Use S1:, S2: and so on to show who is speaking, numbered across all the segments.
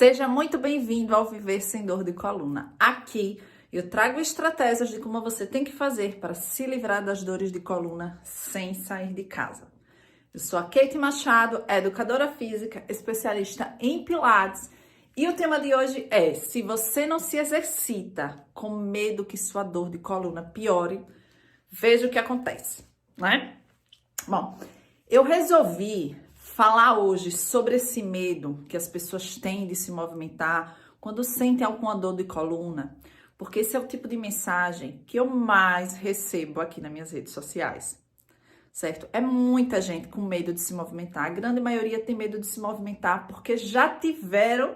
S1: Seja muito bem-vindo ao Viver Sem Dor de Coluna. Aqui eu trago estratégias de como você tem que fazer para se livrar das dores de coluna sem sair de casa. Eu sou a Kate Machado, educadora física, especialista em Pilates, e o tema de hoje é: se você não se exercita com medo que sua dor de coluna piore, veja o que acontece, né? Bom, eu resolvi falar hoje sobre esse medo que as pessoas têm de se movimentar quando sentem alguma dor de coluna, porque esse é o tipo de mensagem que eu mais recebo aqui nas minhas redes sociais, certo? É muita gente com medo de se movimentar, a grande maioria tem medo de se movimentar porque já tiveram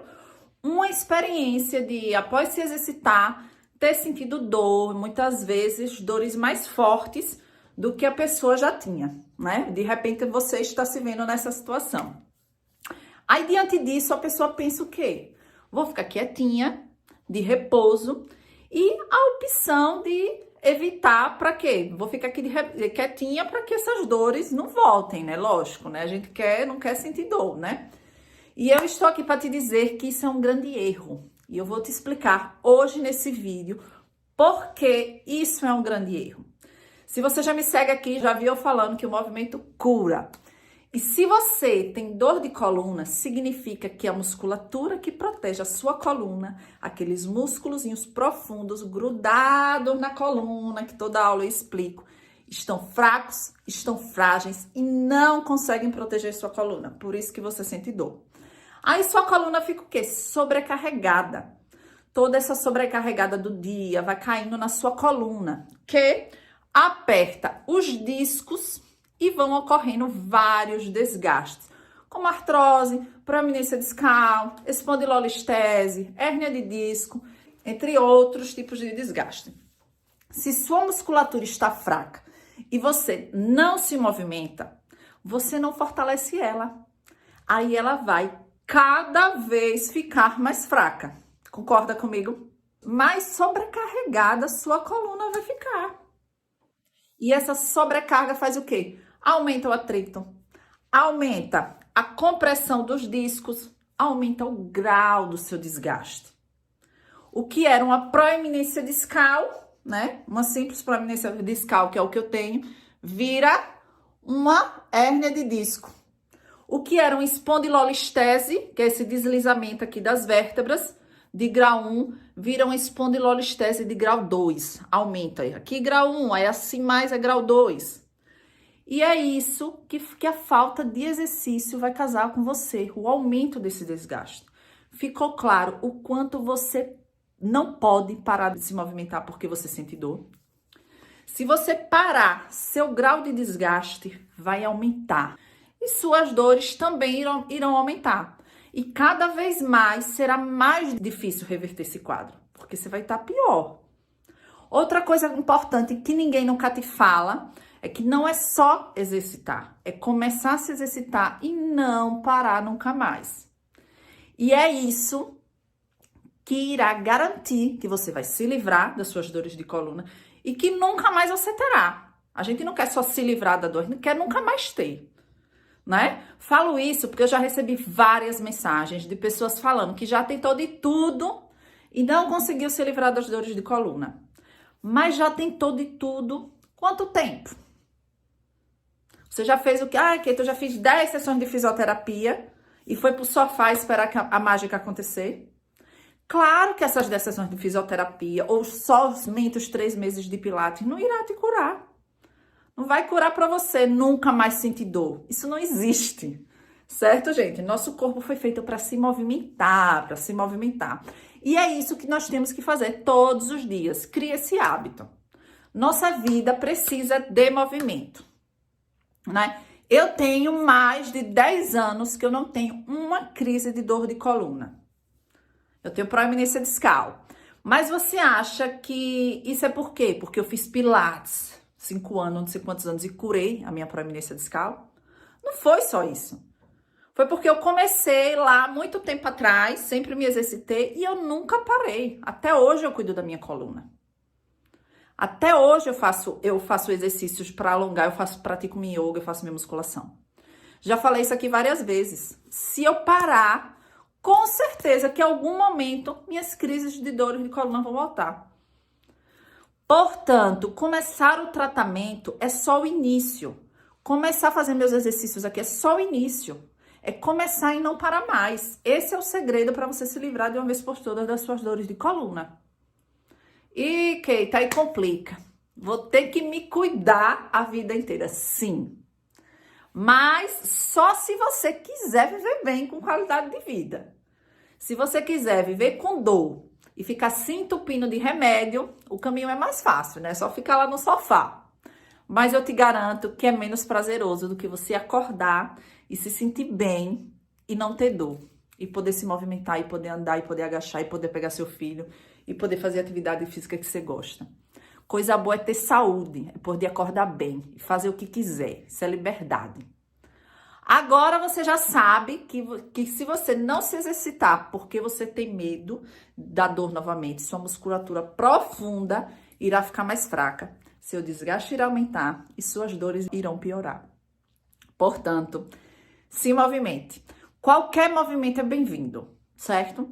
S1: uma experiência de, após se exercitar, ter sentido dor, muitas vezes dores mais fortes do que a pessoa já tinha, né? De repente você está se vendo nessa situação. Aí, diante disso, a pessoa pensa o quê? Vou ficar quietinha, de repouso, e a opção de evitar para quê? Vou ficar aqui quietinha para que essas dores não voltem, né? Lógico, né? A gente não quer sentir dor, né? E eu estou aqui para te dizer que isso é um grande erro. E eu vou te explicar hoje nesse vídeo por que isso é um grande erro. Se você já me segue aqui, já viu eu falando que o movimento cura. E se você tem dor de coluna, significa que a musculatura que protege a sua coluna, aqueles músculozinhos profundos grudados na coluna, que toda aula eu explico, estão fracos, estão frágeis e não conseguem proteger sua coluna. Por isso que você sente dor. Aí sua coluna fica o quê? Sobrecarregada. Toda essa sobrecarregada do dia vai caindo na sua coluna, que aperta os discos e vão ocorrendo vários desgastes, como artrose, proeminência discal, espondilolistese, hérnia de disco, entre outros tipos de desgaste. Se sua musculatura está fraca e você não se movimenta, você não fortalece ela. Aí ela vai cada vez ficar mais fraca. Concorda comigo? Mais sobrecarregada sua coluna vai ficar. E essa sobrecarga faz o quê? Aumenta o atrito, aumenta a compressão dos discos, aumenta o grau do seu desgaste. O que era uma proeminência discal, né? Uma simples proeminência discal, que é o que eu tenho, vira uma hérnia de disco. O que era uma espondilolistese, que é esse deslizamento aqui das vértebras, de grau 1, vira uma espondilolistese de grau 2. Aumenta aí. Aqui grau 1, aí assim mais é grau 2. E é isso que a falta de exercício vai causar com você, o aumento desse desgaste. Ficou claro o quanto você não pode parar de se movimentar porque você sente dor? Se você parar, seu grau de desgaste vai aumentar. E suas dores também irão aumentar. E cada vez mais será mais difícil reverter esse quadro, porque você vai estar pior. Outra coisa importante que ninguém nunca te fala é que não é só exercitar, é começar a se exercitar e não parar nunca mais. E é isso que irá garantir que você vai se livrar das suas dores de coluna e que nunca mais você terá. A gente não quer só se livrar da dor, a gente quer nunca mais ter. Né? Falo isso porque eu já recebi várias mensagens de pessoas falando que já tentou de tudo e não conseguiu se livrar das dores de coluna. Mas já tentou de tudo quanto tempo? Você já fez o quê? Kate, eu já fiz 10 sessões de fisioterapia e foi pro sofá esperar a mágica acontecer? Claro que essas 10 sessões de fisioterapia ou somente os 3 meses de pilates não irá te curar. Não vai curar para você nunca mais sentir dor. Isso não existe. Certo, gente? Nosso corpo foi feito para se movimentar, E é isso que nós temos que fazer todos os dias. Cria esse hábito. Nossa vida precisa de movimento, né? Eu tenho mais de 10 anos que eu não tenho uma crise de dor de coluna. Eu tenho proeminência discal. Mas você acha que isso é por quê? Porque eu fiz pilates 5 anos, não sei quantos anos, e curei a minha proeminência discal? Não foi só isso. Foi porque eu comecei lá muito tempo atrás, sempre me exercitei e eu nunca parei. Até hoje eu cuido da minha coluna. Até hoje eu faço exercícios para alongar, pratico minha yoga, eu faço minha musculação. Já falei isso aqui várias vezes. Se eu parar com certeza que em algum momento minhas crises de dores de coluna vão voltar. Portanto, começar o tratamento é só o início. Começar a fazer meus exercícios aqui é só o início. É começar e não parar mais. Esse é o segredo para você se livrar de uma vez por todas das suas dores de coluna. E, Kate, aí complica. Vou ter que me cuidar a vida inteira, sim. Mas só se você quiser viver bem, com qualidade de vida. Se você quiser viver com dor e ficar se entupindo de remédio, o caminho é mais fácil, né? É só ficar lá no sofá. Mas eu te garanto que é menos prazeroso do que você acordar e se sentir bem e não ter dor. E poder se movimentar, e poder andar, e poder agachar, e poder pegar seu filho, e poder fazer atividade física que você gosta. Coisa boa é ter saúde, é poder acordar bem e fazer o que quiser. Isso é liberdade. Agora você já sabe que se você não se exercitar porque você tem medo da dor novamente, sua musculatura profunda irá ficar mais fraca, seu desgaste irá aumentar e suas dores irão piorar. Portanto, se movimente. Qualquer movimento é bem-vindo, certo?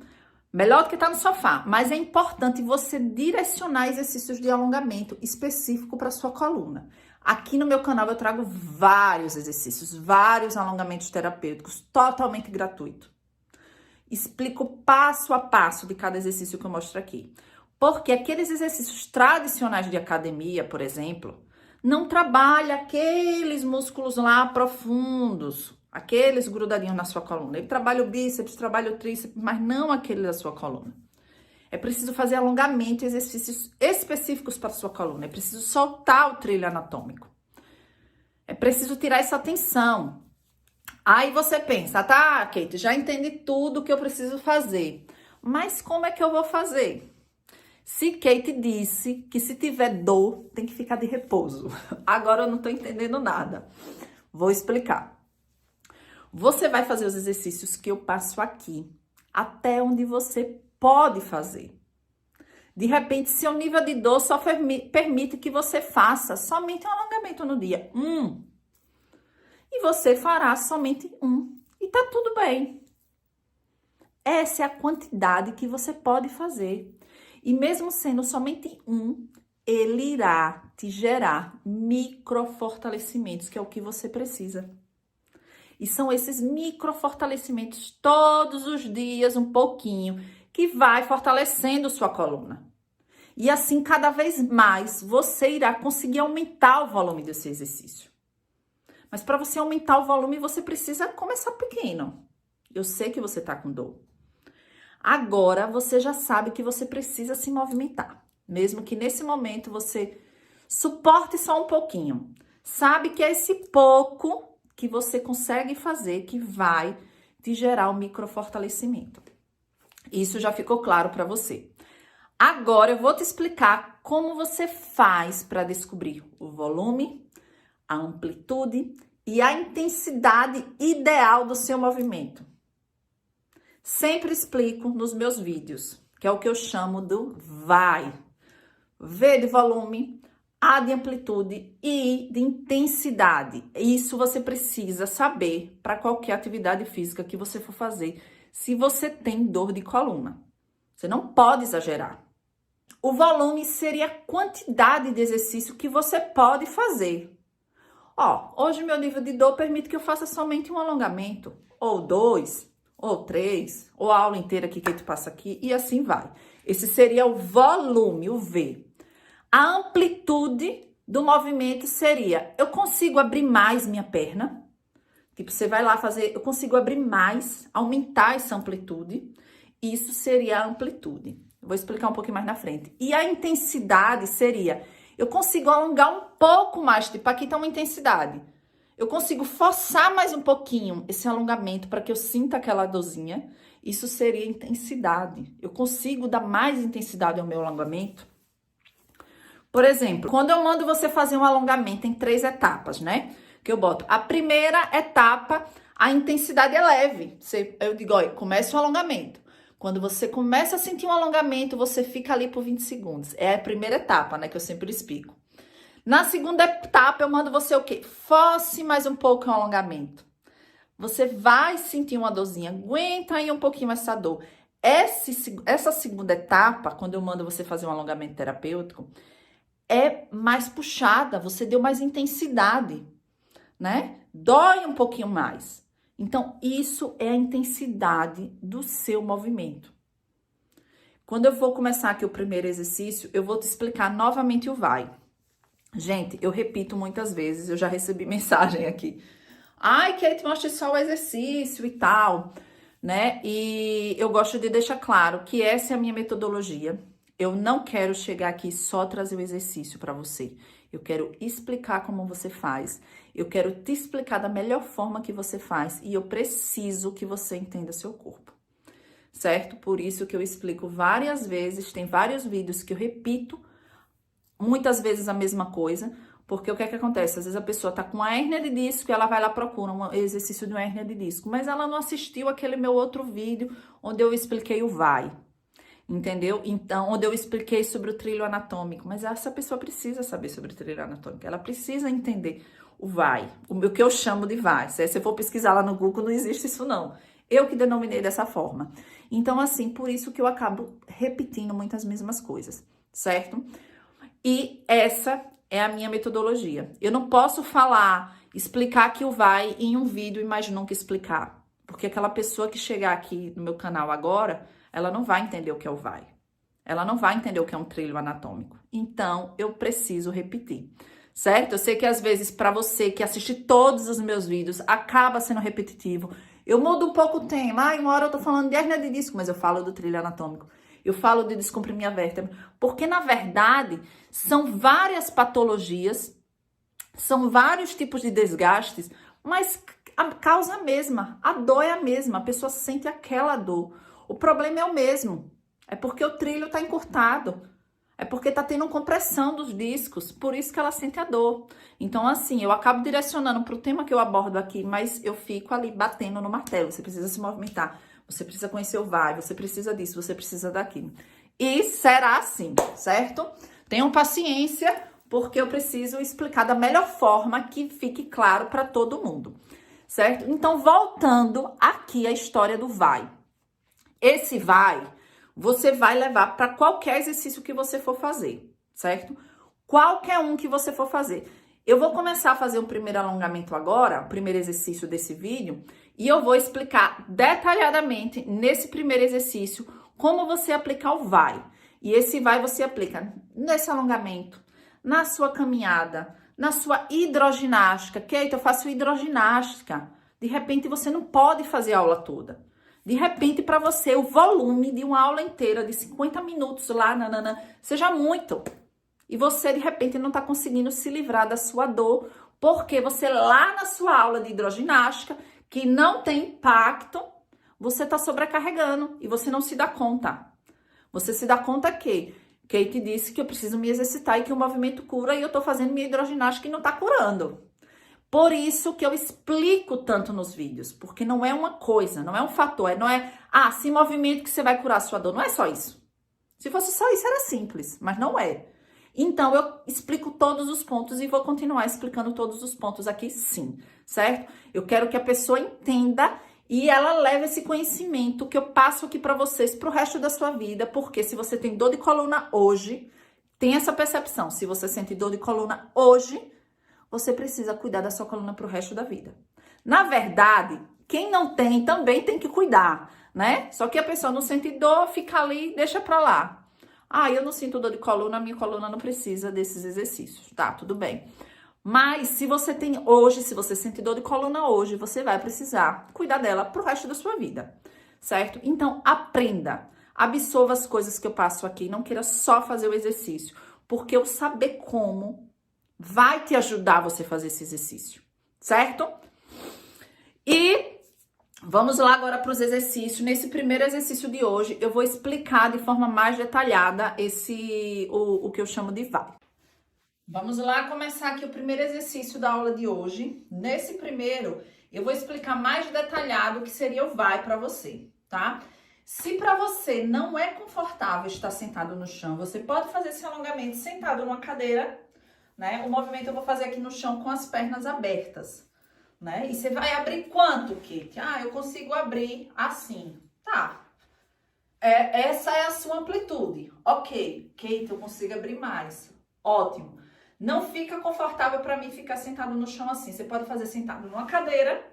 S1: Melhor do que estar no sofá, mas é importante você direcionar exercícios de alongamento específico para sua coluna. Aqui no meu canal eu trago vários exercícios, vários alongamentos terapêuticos, totalmente gratuito. Explico passo a passo de cada exercício que eu mostro aqui. Porque aqueles exercícios tradicionais de academia, por exemplo, não trabalha aqueles músculos lá profundos, aqueles grudadinhos na sua coluna. Ele trabalha o bíceps, trabalha o tríceps, mas não aquele da sua coluna. É preciso fazer alongamento e exercícios específicos para a sua coluna. É preciso soltar o trilho anatômico. É preciso tirar essa tensão. Aí você pensa, tá, Kate, já entendi tudo que eu preciso fazer. Mas como é que eu vou fazer? Se Kate disse que se tiver dor, tem que ficar de repouso. Agora eu não tô entendendo nada. Vou explicar. Você vai fazer os exercícios que eu passo aqui, até onde você pode fazer. De repente, seu nível de dor só permite que você faça somente um alongamento no dia. E você fará somente um. E tá tudo bem. Essa é a quantidade que você pode fazer. E mesmo sendo somente um, ele irá te gerar microfortalecimentos, que é o que você precisa. E são esses microfortalecimentos todos os dias, um pouquinho, que vai fortalecendo sua coluna. E assim, cada vez mais, você irá conseguir aumentar o volume desse exercício. Mas para você aumentar o volume, você precisa começar pequeno. Eu sei que você tá com dor. Agora, você já sabe que você precisa se movimentar. Mesmo que nesse momento você suporte só um pouquinho. Sabe que é esse pouco que você consegue fazer que vai te gerar um microfortalecimento. Isso já ficou claro para você. Agora eu vou te explicar como você faz para descobrir o volume, a amplitude e a intensidade ideal do seu movimento. Sempre explico nos meus vídeos, que é o que eu chamo do VAI. V de volume, A de amplitude e I de intensidade. Isso você precisa saber para qualquer atividade física que você for fazer, se você tem dor de coluna. Você não pode exagerar. O volume seria a quantidade de exercício que você pode fazer. Hoje meu nível de dor permite que eu faça somente um alongamento, ou 2, ou 3, ou a aula inteira que tu passa aqui, e assim vai. Esse seria o volume, o V. A amplitude do movimento seria, eu consigo abrir mais minha perna? Tipo, você vai lá fazer, eu consigo abrir mais, aumentar essa amplitude. Isso seria a amplitude. Eu vou explicar um pouquinho mais na frente. E a intensidade seria, eu consigo alongar um pouco mais, tipo, aqui tá uma intensidade. Eu consigo forçar mais um pouquinho esse alongamento para que eu sinta aquela dorzinha. Isso seria intensidade. Eu consigo dar mais intensidade ao meu alongamento. Por exemplo, quando eu mando você fazer um alongamento em 3 etapas, né? Que eu boto a primeira etapa, a intensidade é leve. Eu digo, olha, começa o alongamento. Quando você começa a sentir um alongamento, você fica ali por 20 segundos. É a primeira etapa, né? Que eu sempre explico. Na segunda etapa, eu mando você o quê? Force mais um pouco o alongamento. você vai sentir uma dorzinha. Aguenta aí um pouquinho essa dor. Essa segunda etapa, quando eu mando você fazer um alongamento terapêutico, é mais puxada, você deu mais intensidade, né? Dói um pouquinho mais. Então, isso é a intensidade do seu movimento. Quando eu vou começar aqui o primeiro exercício, eu vou te explicar novamente o vai. Gente, eu repito muitas vezes, eu já recebi mensagem aqui. Ai, Kate, mostre só o exercício e tal, né? E eu gosto de deixar claro que essa é a minha metodologia. Eu não quero chegar aqui só trazer o exercício para você. Eu quero explicar como você faz. Eu quero te explicar da melhor forma que você faz. E eu preciso que você entenda seu corpo. Certo? Por isso que eu explico várias vezes. Tem vários vídeos que eu repito muitas vezes a mesma coisa. Porque o que é que acontece? Às vezes a pessoa tá com uma hérnia de disco e ela vai lá procura um exercício de uma hérnia de disco. Mas ela não assistiu aquele meu outro vídeo onde eu expliquei o vai. Entendeu? Então, onde eu expliquei sobre o trilho anatômico. Mas essa pessoa precisa saber sobre o trilho anatômico. Ela precisa entender o vai. O que eu chamo de vai. Se você for pesquisar lá no Google, não existe isso não. Eu que denominei dessa forma. Então, assim, por isso que eu acabo repetindo muitas mesmas coisas. Certo? E essa é a minha metodologia. Eu não posso explicar que o vai em um vídeo e mais nunca explicar. Porque aquela pessoa que chegar aqui no meu canal agora, ela não vai entender o que é o vai. Ela não vai entender o que é um trilho anatômico. Então, eu preciso repetir. Certo? Eu sei que às vezes, para você que assiste todos os meus vídeos, acaba sendo repetitivo. Eu mudo um pouco o tema. Uma hora eu tô falando de hérnia de disco, mas eu falo do trilho anatômico. Eu falo de descomprimir a vértebra, porque na verdade são várias patologias, são vários tipos de desgastes, mas a causa é a mesma, a dor é a mesma, a pessoa sente aquela dor. O problema é o mesmo, é porque o trilho está encurtado, é porque está tendo compressão dos discos, por isso que ela sente a dor. Então assim, eu acabo direcionando para o tema que eu abordo aqui, mas eu fico ali batendo no martelo, você precisa se movimentar. Você precisa conhecer o vai, você precisa disso, você precisa daquilo. E será assim, certo? Tenham paciência, porque eu preciso explicar da melhor forma que fique claro para todo mundo, certo? Então, voltando aqui à história do vai. Esse vai, você vai levar para qualquer exercício que você for fazer, certo? Qualquer um que você for fazer. Eu vou começar a fazer o primeiro alongamento agora, o primeiro exercício desse vídeo, e eu vou explicar detalhadamente nesse primeiro exercício como você aplicar o vai. E esse vai você aplica nesse alongamento, na sua caminhada, na sua hidroginástica. Kate, eu faço hidroginástica. De repente você não pode fazer a aula toda. De repente, para você, o volume de uma aula inteira de 50 minutos lá, seja muito. E você, de repente, não está conseguindo se livrar da sua dor, porque você lá na sua aula de hidroginástica, que não tem impacto, você está sobrecarregando e você não se dá conta. Você se dá conta que Kate disse que eu preciso me exercitar e que o movimento cura e eu estou fazendo minha hidroginástica e não está curando. Por isso que eu explico tanto nos vídeos, porque não é uma coisa, não é um fator, não é, se movimento que você vai curar a sua dor, não é só isso. Se fosse só isso era simples, mas não é. Então, eu explico todos os pontos e vou continuar explicando todos os pontos aqui sim, certo? Eu quero que a pessoa entenda e ela leve esse conhecimento que eu passo aqui para vocês pro resto da sua vida, porque se você tem dor de coluna hoje, tem essa percepção, se você sente dor de coluna hoje, você precisa cuidar da sua coluna pro resto da vida. Na verdade, quem não tem também tem que cuidar, né? Só que a pessoa não sente dor, fica ali, deixa pra lá. Eu não sinto dor de coluna, minha coluna não precisa desses exercícios. Tá, tudo bem. Mas se você tem hoje, se você sente dor de coluna hoje, você vai precisar cuidar dela pro resto da sua vida, certo? Então, aprenda, absorva as coisas que eu passo aqui, não queira só fazer o exercício, porque eu saber como vai te ajudar você a fazer esse exercício, certo? E vamos lá agora para os exercícios. Nesse primeiro exercício de hoje, eu vou explicar de forma mais detalhada o que eu chamo de vai. Vamos lá começar aqui o primeiro exercício da aula de hoje. Nesse primeiro, eu vou explicar mais detalhado o que seria o vai para você, tá? Se para você não é confortável estar sentado no chão, você pode fazer esse alongamento sentado numa cadeira, né? O movimento eu vou fazer aqui no chão com as pernas abertas. né? E você vai abrir quanto, Kate? Ah, eu consigo abrir assim. Tá. Essa é a sua amplitude. Ok, Kate, eu consigo abrir mais. Ótimo. Não fica confortável para mim ficar sentado no chão assim. Você pode fazer sentado numa cadeira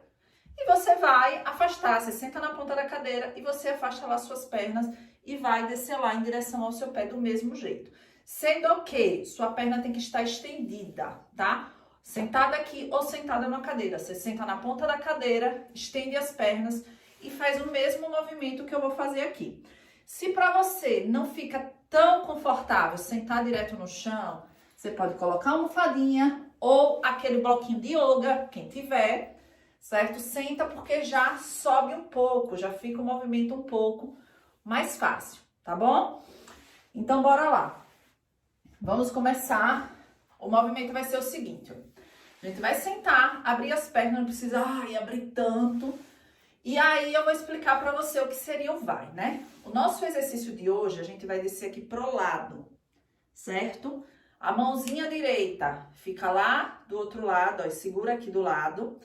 S1: e você vai afastar. Você senta na ponta da cadeira e você afasta lá suas pernas e vai descer lá em direção ao seu pé do mesmo jeito. Sendo que sua perna tem que estar estendida, tá? Sentada aqui ou sentada na cadeira. Você senta na ponta da cadeira, estende as pernas e faz o mesmo movimento que eu vou fazer aqui. Se para você não fica tão confortável sentar direto no chão, você pode colocar uma almofadinha ou aquele bloquinho de yoga, quem tiver, certo? Senta porque já sobe um pouco, já fica o movimento um pouco mais fácil, tá bom? Então, bora lá. Vamos começar. O movimento vai ser o seguinte, a gente vai sentar, abrir as pernas, não precisa abrir tanto. E aí eu vou explicar para você o que seria o vai, né? O nosso exercício de hoje, a gente vai descer aqui pro lado, certo? A mãozinha direita fica lá do outro lado, ó, e segura aqui do lado.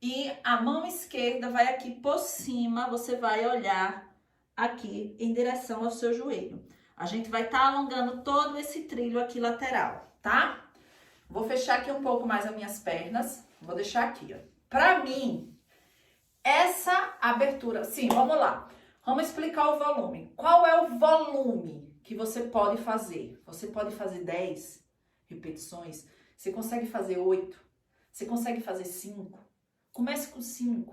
S1: E a mão esquerda vai aqui por cima, você vai olhar aqui em direção ao seu joelho. A gente vai estar alongando todo esse trilho aqui lateral, tá? Vou fechar aqui um pouco mais as minhas pernas, vou deixar aqui, ó. Pra mim, essa abertura, sim, vamos lá. Vamos explicar o volume. Qual é o volume que você pode fazer? Você pode fazer 10 repetições, você consegue fazer 8, você consegue fazer 5. Comece com 5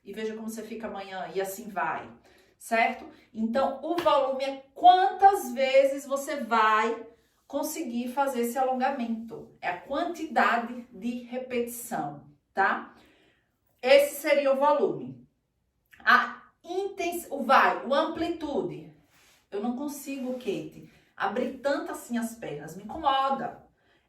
S1: e veja como você fica amanhã e assim vai, certo? Então, o volume é quantas vezes você vai conseguir fazer esse alongamento. É a quantidade de repetição, tá? Esse seria o volume. O amplitude. Eu não consigo, Kate, abrir tanto assim as pernas, me incomoda.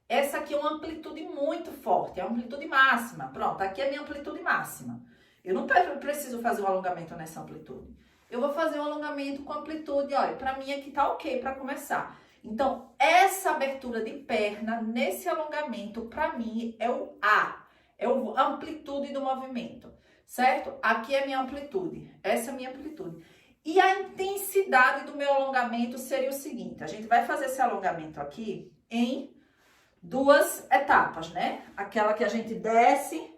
S1: Essa aqui é uma amplitude muito forte, é a amplitude máxima. Pronto, aqui é a minha amplitude máxima. Eu não preciso fazer um alongamento nessa amplitude. Eu vou fazer um alongamento com amplitude, olha, pra mim aqui tá ok para começar. Então, essa abertura de perna nesse alongamento, pra mim, é o A. É a amplitude do movimento, certo? Aqui é a minha amplitude, essa é a minha amplitude. E a intensidade do meu alongamento seria o seguinte, a gente vai fazer esse alongamento aqui em 2 etapas, né? Aquela que a gente desce,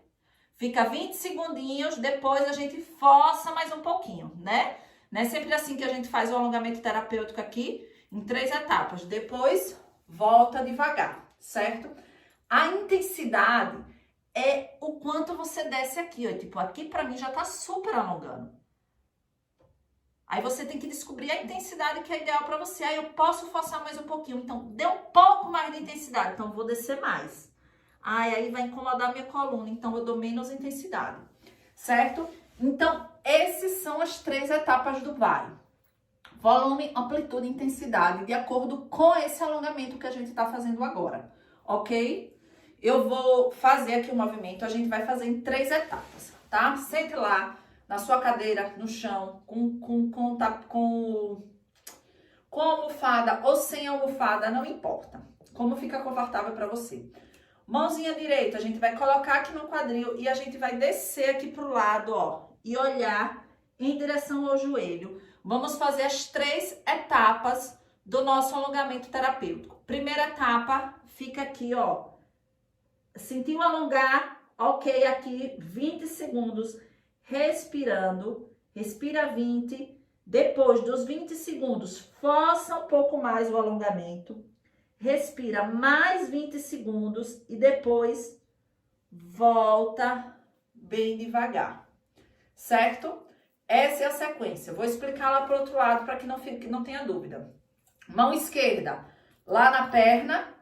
S1: fica 20 segundinhos, depois a gente força mais um pouquinho, né? Não é sempre assim que a gente faz o alongamento terapêutico aqui, em 3 etapas. Depois, volta devagar, certo? A intensidade é o quanto você desce aqui, ó. Tipo, aqui pra mim já tá super alongando. Aí você tem que descobrir a intensidade que é ideal pra você. Aí eu posso forçar mais um pouquinho. Então, dê um pouco mais de intensidade. Então, vou descer mais. Aí vai incomodar minha coluna. Então, eu dou menos intensidade. Certo? Então, essas são as 3 etapas do vai. Volume, amplitude e intensidade, de acordo com esse alongamento que a gente tá fazendo agora. Ok? Eu vou fazer aqui o movimento, a gente vai fazer em 3 etapas, tá? Sente lá na sua cadeira, no chão, com almofada ou sem almofada, não importa. Como fica confortável para você. Mãozinha direita, a gente vai colocar aqui no quadril e a gente vai descer aqui pro lado, ó, e olhar em direção ao joelho. Vamos fazer as 3 etapas do nosso alongamento terapêutico. Primeira etapa, fica aqui, ó. Sentiu alongar, ok, aqui 20 segundos, respirando, respira 20, depois dos 20 segundos, força um pouco mais o alongamento, respira mais 20 segundos e depois volta bem devagar, certo? Essa é a sequência, vou explicar lá pro outro lado para que não tenha dúvida. Mão esquerda, lá na perna,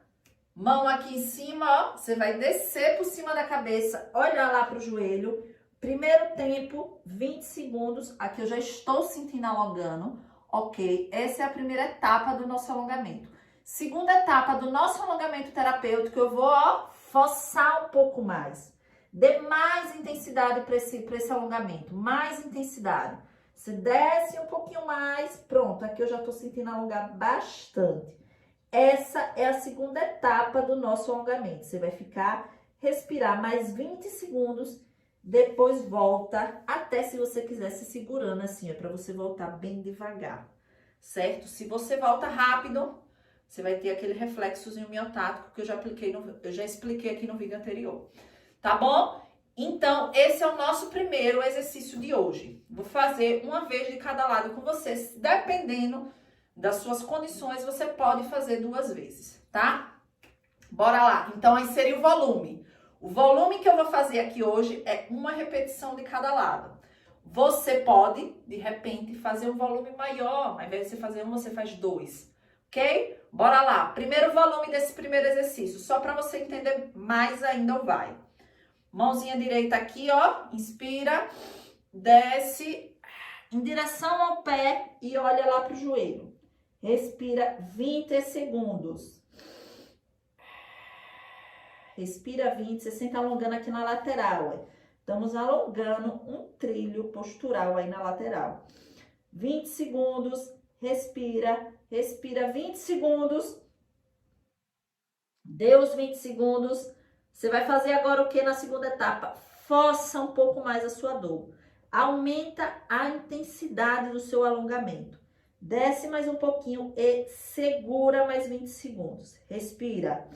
S1: mão aqui em cima, ó, você vai descer por cima da cabeça, olhar lá pro joelho. Primeiro tempo, 20 segundos, aqui eu já estou sentindo alongando, ok? Essa é a primeira etapa do nosso alongamento. Segunda etapa do nosso alongamento terapêutico, eu vou, ó, forçar um pouco mais. Dê mais intensidade para esse alongamento, mais intensidade. Você desce um pouquinho mais, pronto, aqui eu já estou sentindo alongar bastante. Essa é a segunda etapa do nosso alongamento. Você vai respirar mais 20 segundos depois volta, até se você quiser se segurando assim, é para você voltar bem devagar, certo? Se você volta rápido, você vai ter aquele reflexozinho miotático que eu já expliquei aqui no vídeo anterior, tá bom? Então, esse é o nosso primeiro exercício de hoje. Vou fazer uma vez de cada lado com vocês, dependendo das suas condições, você pode fazer 2 vezes, tá? Bora lá. Então, aí seria o volume. O volume que eu vou fazer aqui hoje é uma repetição de cada lado. Você pode, de repente, fazer um volume maior. Ao invés de você fazer um, você faz 2. Ok? Bora lá. Primeiro volume desse primeiro exercício. Só para você entender mais ainda o vai. Mãozinha direita aqui, ó. Inspira. Desce em direção ao pé e olha lá pro joelho. Respira 20 segundos. Respira 20, você senta alongando aqui na lateral, ó. Estamos alongando um trilho postural aí na lateral. 20 segundos, respira, respira 20 segundos. Deu os 20 segundos. Você vai fazer agora o que na segunda etapa? Força um pouco mais a sua dor. Aumenta a intensidade do seu alongamento. Desce mais um pouquinho e segura mais 20 segundos. Respira.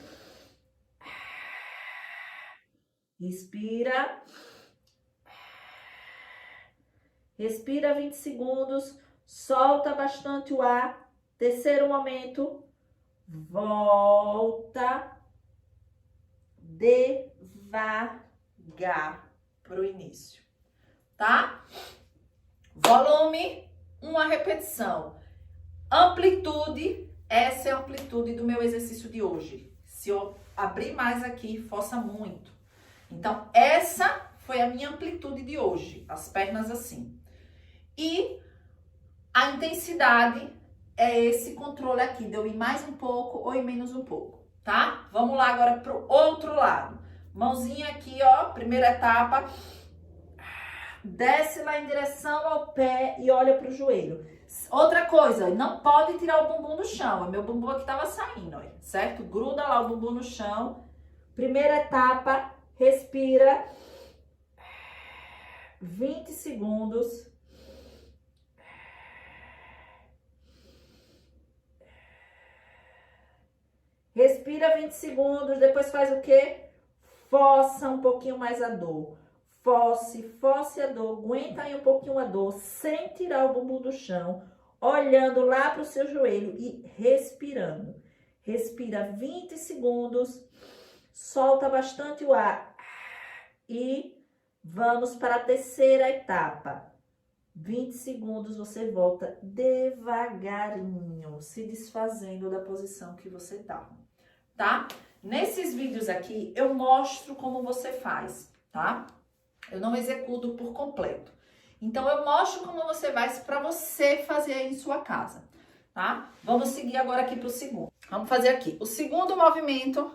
S1: Respira. Respira 20 segundos. Solta bastante o ar. Terceiro momento. Volta devagar para o início, tá? Volume, uma repetição. Amplitude, essa é a amplitude do meu exercício de hoje. Se eu abrir mais aqui, força muito. Então, essa foi a minha amplitude de hoje, as pernas assim. E a intensidade é esse controle aqui, de eu ir mais um pouco ou ir menos um pouco, tá? Vamos lá agora pro outro lado. Mãozinha aqui, ó, primeira etapa. Desce lá em direção ao pé e olha pro joelho. Outra coisa, não pode tirar o bumbum do chão. Meu bumbum aqui tava saindo, ó, certo? Gruda lá o bumbum no chão. Primeira etapa, respira. 20 segundos. Respira 20 segundos, depois faz o quê? Força um pouquinho mais a dor. Force a dor. Aguenta aí um pouquinho a dor, sem tirar o bumbum do chão. Olhando lá para o seu joelho e respirando. Respira 20 segundos. Solta bastante o ar. E vamos para a terceira etapa. 20 segundos, você volta devagarinho, se desfazendo da posição que você está, tá? Nesses vídeos aqui, eu mostro como você faz, tá? Eu não executo por completo. Então, eu mostro como você faz para você fazer aí em sua casa, tá? Vamos seguir agora aqui para o segundo. Vamos fazer aqui. O segundo movimento,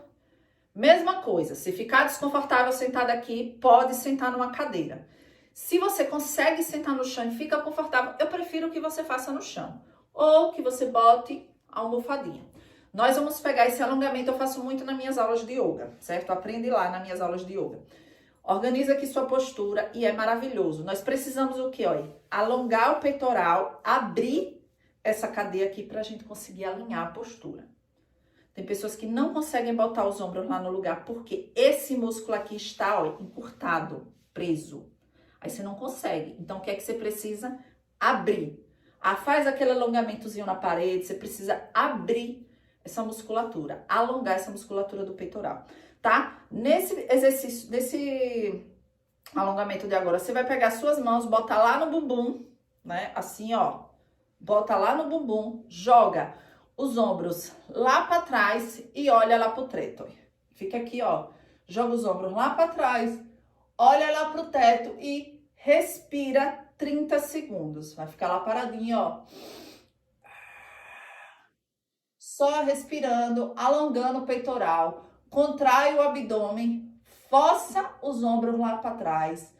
S1: mesma coisa. Se ficar desconfortável sentado aqui, pode sentar numa cadeira. Se você consegue sentar no chão e fica confortável, eu prefiro que você faça no chão. Ou que você bote a almofadinha. Nós vamos pegar esse alongamento, eu faço muito nas minhas aulas de yoga, certo? Aprende lá nas minhas aulas de yoga. Organiza aqui sua postura e é maravilhoso. Nós precisamos o quê? Olha, alongar o peitoral, abrir essa cadeia aqui pra gente conseguir alinhar a postura. Tem pessoas que não conseguem botar os ombros lá no lugar porque esse músculo aqui está, ó, encurtado, preso. Aí você não consegue. Então, o que é que você precisa? Abrir. Faz aquele alongamentozinho na parede, você precisa abrir essa musculatura, alongar essa musculatura do peitoral, tá? Nesse exercício, nesse alongamento de agora, você vai pegar suas mãos, bota lá no bumbum, né? Assim, ó. Bota lá no bumbum, joga os ombros lá para trás e olha lá pro teto. Fica aqui, ó. Joga os ombros lá para trás, olha lá pro teto e respira 30 segundos. Vai ficar lá paradinho, ó. Só respirando, alongando o peitoral. Contrai o abdômen, força os ombros lá para trás.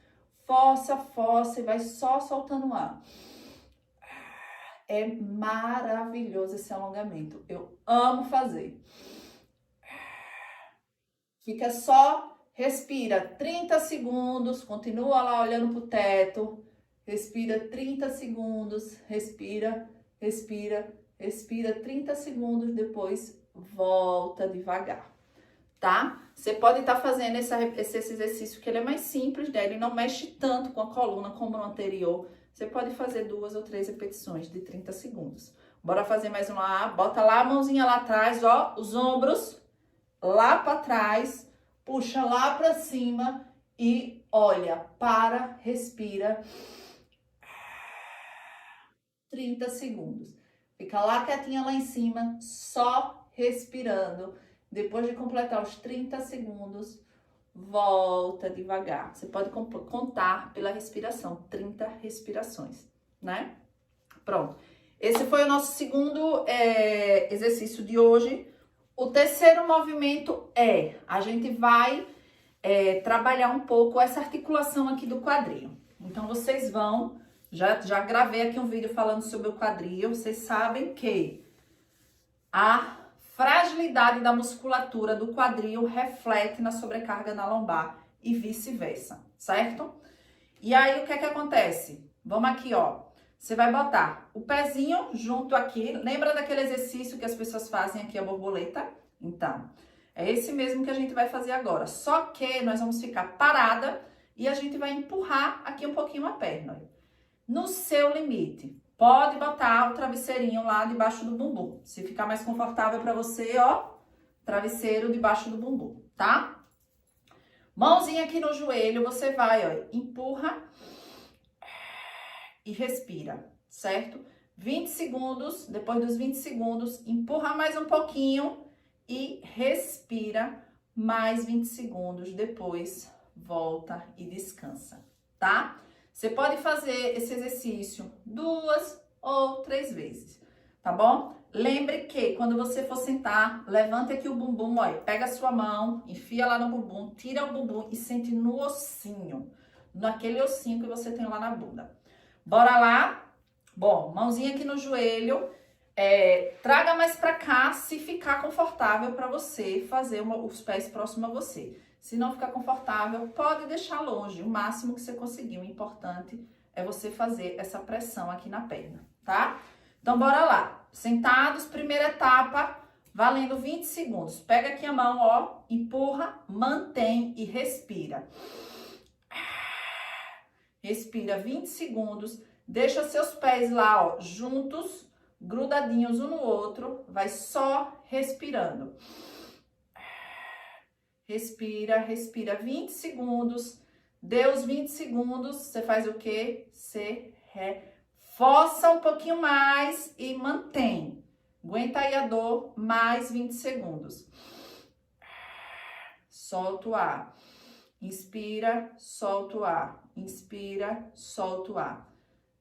S1: Força, força e vai só soltando o ar. É maravilhoso esse alongamento. Eu amo fazer. Fica só respira 30 segundos, continua lá olhando pro teto, respira 30 segundos, respira, respira, respira 30 segundos, depois volta devagar, tá? Você pode estar fazendo esse exercício que ele é mais simples, né? Ele não mexe tanto com a coluna como no anterior. Você pode fazer 2 ou 3 repetições de 30 segundos. Bora fazer mais uma lá. Bota lá a mãozinha lá atrás, ó, os ombros lá para trás, puxa lá para cima e olha, para, respira. 30 segundos. Fica lá quietinha lá em cima, só respirando. Depois de completar os 30 segundos, volta devagar. Você pode contar pela respiração, 30 respirações, né? Pronto. Esse foi o nosso segundo exercício de hoje. O terceiro movimento a gente vai trabalhar um pouco essa articulação aqui do quadril. Então, vocês vão... Já gravei aqui um vídeo falando sobre o quadril. Vocês sabem que a fragilidade da musculatura do quadril reflete na sobrecarga na lombar e vice-versa, certo? E aí, o que é que acontece? Vamos aqui, ó. Você vai botar o pezinho junto aqui. Lembra daquele exercício que as pessoas fazem aqui, a borboleta? Então, é esse mesmo que a gente vai fazer agora. Só que nós vamos ficar parada e a gente vai empurrar aqui um pouquinho a perna. No seu limite. Pode botar o travesseirinho lá debaixo do bumbum. Se ficar mais confortável para você, ó, travesseiro debaixo do bumbum, tá? Mãozinha aqui no joelho, você vai, ó, empurra e respira, certo? 20 segundos, depois dos 20 segundos, empurra mais um pouquinho e respira mais 20 segundos, depois volta e descansa, tá? Você pode fazer esse exercício 2 ou 3 vezes, tá bom? Lembre que quando você for sentar, levante aqui o bumbum, olha, pega a sua mão, enfia lá no bumbum, tira o bumbum e sente no ossinho, naquele ossinho que você tem lá na bunda. Bora lá? Bom, mãozinha aqui no joelho, traga mais pra cá se ficar confortável para você fazer os pés próximos a você. Se não ficar confortável, pode deixar longe, o máximo que você conseguir. O importante é você fazer essa pressão aqui na perna, tá? Então, bora lá. Sentados, primeira etapa, valendo 20 segundos. Pega aqui a mão, ó, empurra, mantém e respira. Respira 20 segundos. Deixa seus pés lá, ó, juntos, grudadinhos um no outro. Vai só respirando. Respira, respira 20 segundos. Deu os 20 segundos, você faz o quê? Você reforça um pouquinho mais e mantém. Aguenta aí a dor, mais 20 segundos. Solta o ar. Inspira, solta o ar. Inspira, solta o ar.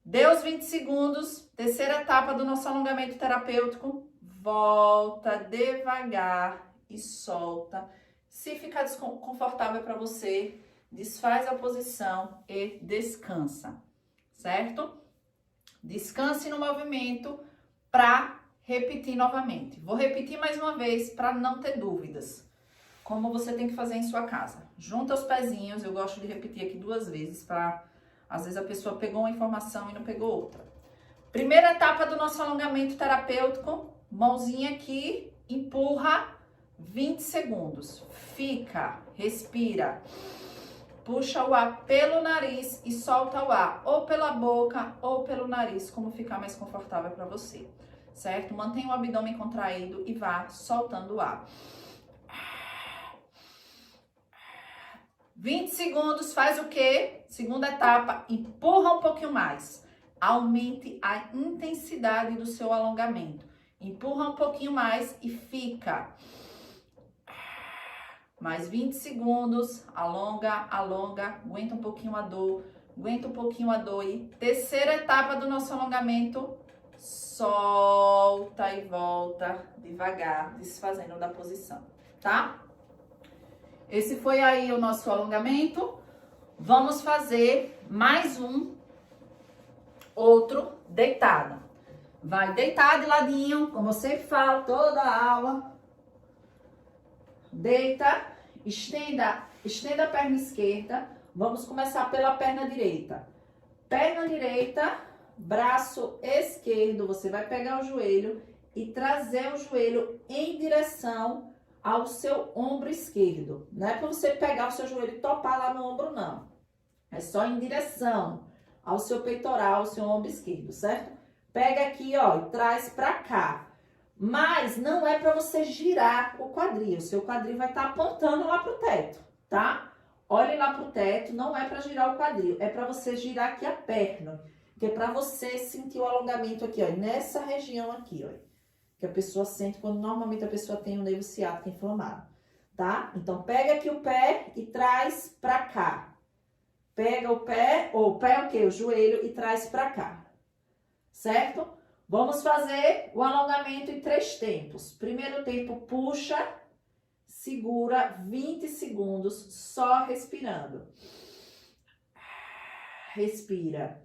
S1: Deu os 20 segundos, terceira etapa do nosso alongamento terapêutico. Volta devagar e solta. Se ficar desconfortável para você, desfaz a posição e descansa, certo? Descanse no movimento para repetir novamente. Vou repetir mais uma vez para não ter dúvidas. Como você tem que fazer em sua casa. Junta os pezinhos, eu gosto de repetir aqui 2 vezes para às vezes a pessoa pegou uma informação e não pegou outra. Primeira etapa do nosso alongamento terapêutico, mãozinha aqui, empurra 20 segundos. Fica, respira. Puxa o ar pelo nariz e solta o ar ou pela boca ou pelo nariz, como ficar mais confortável para você, certo? Mantenha o abdômen contraído e vá soltando o ar. 20 segundos, faz o quê? Segunda etapa, empurra um pouquinho mais. Aumente a intensidade do seu alongamento. Empurra um pouquinho mais e fica. Mais 20 segundos, alonga, alonga, aguenta um pouquinho a dor, aguenta um pouquinho a dor. E terceira etapa do nosso alongamento, solta e volta devagar, desfazendo da posição, tá? Esse foi aí o nosso alongamento. Vamos fazer mais um, outro deitado. Vai deitar de ladinho, como eu sempre falo, toda a aula. Deita, estenda Estenda a perna esquerda. Vamos começar pela perna direita. Perna direita, braço esquerdo. Você vai pegar o joelho e trazer o joelho em direção ao seu ombro esquerdo. Não é para você pegar o seu joelho e topar lá no ombro, não. É só em direção ao seu peitoral, ao seu ombro esquerdo, certo? Pega aqui, ó, e traz pra cá. Mas não é pra você girar o quadril. O seu quadril vai estar apontando lá pro teto, tá? Olhe lá pro teto, não é pra girar o quadril. É pra você girar aqui a perna. Que é pra você sentir o alongamento aqui, ó, nessa região aqui, ó. Que a pessoa sente quando normalmente a pessoa tem o nervo ciático inflamado, tá? Então, pega aqui o pé e traz pra cá. Pega o pé, ou o pé é o quê? O joelho e traz pra cá, certo? Vamos fazer o alongamento em 3 tempos. Primeiro tempo, puxa, segura 20 segundos, só respirando. Respira.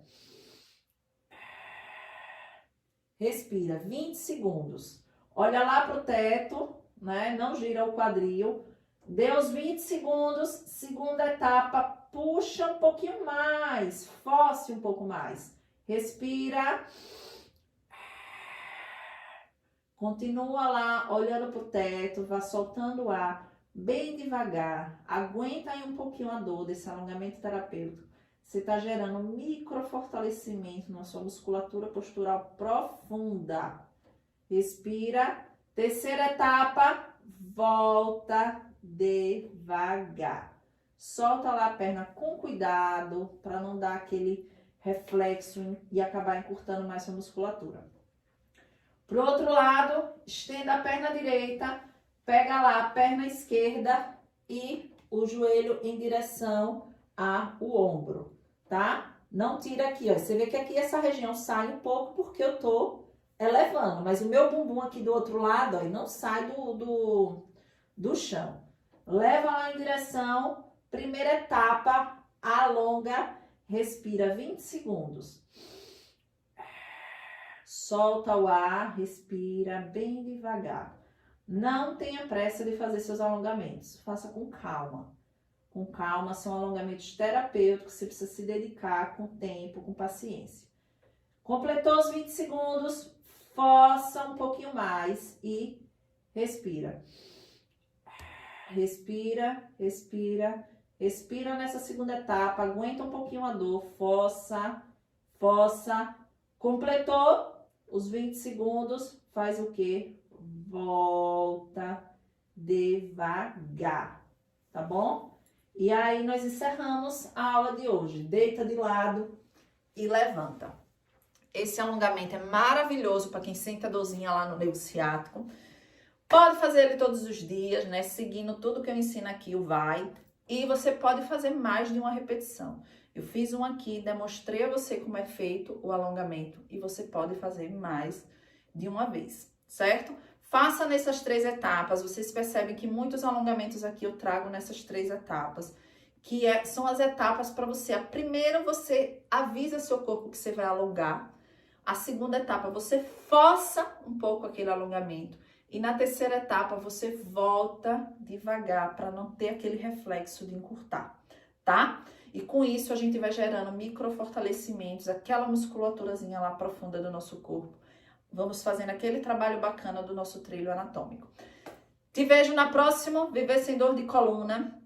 S1: Respira, 20 segundos. Olha lá pro teto, né? Não gira o quadril. Deu os 20 segundos, segunda etapa, puxa um pouquinho mais, force um pouco mais. Respira. Continua lá, olhando pro teto, vá soltando o ar, bem devagar. Aguenta aí um pouquinho a dor desse alongamento terapêutico. Você está gerando um microfortalecimento na sua musculatura postural profunda. Respira. Terceira etapa, volta devagar. Solta lá a perna com cuidado para não dar aquele reflexo e acabar encurtando mais sua musculatura. Pro outro lado, estenda a perna direita, pega lá a perna esquerda e o joelho em direção ao ombro, tá? Não tira aqui, ó. Você vê que aqui essa região sai um pouco porque eu tô elevando, mas o meu bumbum aqui do outro lado, ó, não sai do chão. Leva lá em direção, primeira etapa, alonga, respira 20 segundos. Solta o ar, respira bem devagar. Não tenha pressa de fazer seus alongamentos, faça com calma. Com calma, são alongamentos terapêuticos, você precisa se dedicar com tempo, com paciência. Completou os 20 segundos, força um pouquinho mais e respira. Respira, respira, respira nessa segunda etapa, aguenta um pouquinho a dor, força, força. Completou os 20 segundos, faz o quê? Volta devagar, tá bom? E aí nós encerramos a aula de hoje. Deita de lado e levanta. Esse alongamento é maravilhoso para quem sente a dorzinha lá no nervo ciático. Pode fazer ele todos os dias, né? Seguindo tudo que eu ensino aqui, o vai. E você pode fazer mais de uma repetição. Eu fiz um aqui, demonstrei a você como é feito o alongamento. E você pode fazer mais de uma vez, certo? Faça nessas 3 etapas. Vocês percebem que muitos alongamentos aqui eu trago nessas 3 etapas. São as etapas para você. A primeira, você avisa seu corpo que você vai alongar. A segunda etapa, você força um pouco aquele alongamento. E na terceira etapa, você volta devagar para não ter aquele reflexo de encurtar, tá? E com isso, a gente vai gerando microfortalecimentos, aquela musculaturazinha lá profunda do nosso corpo. Vamos fazendo aquele trabalho bacana do nosso trilho anatômico. Te vejo na próxima, Viver Sem Dor de Coluna.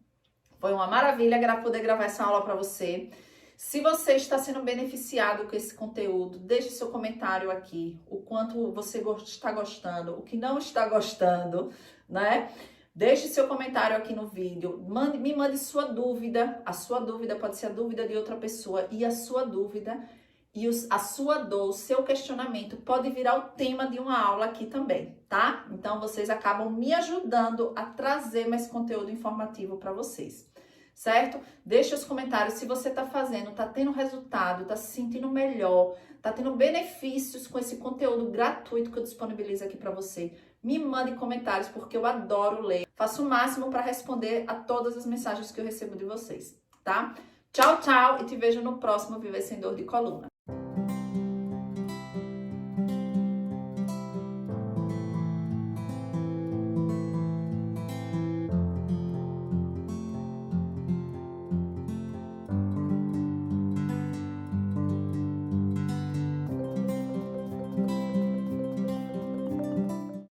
S1: Foi uma maravilha poder gravar essa aula para você. Se você está sendo beneficiado com esse conteúdo, deixe seu comentário aqui, o quanto você está gostando, o que não está gostando, né? Deixe seu comentário aqui no vídeo, me mande sua dúvida, a sua dúvida pode ser a dúvida de outra pessoa e a sua dúvida e a sua dor, o seu questionamento pode virar o tema de uma aula aqui também, tá? Então, vocês acabam me ajudando a trazer mais conteúdo informativo para vocês. Certo? Deixa os comentários se você tá fazendo, tá tendo resultado, tá se sentindo melhor, tá tendo benefícios com esse conteúdo gratuito que eu disponibilizo aqui para você. Me mande comentários porque eu adoro ler. Faço o máximo para responder a todas as mensagens que eu recebo de vocês, tá? Tchau, tchau e te vejo no próximo Viver Sem Dor de Coluna.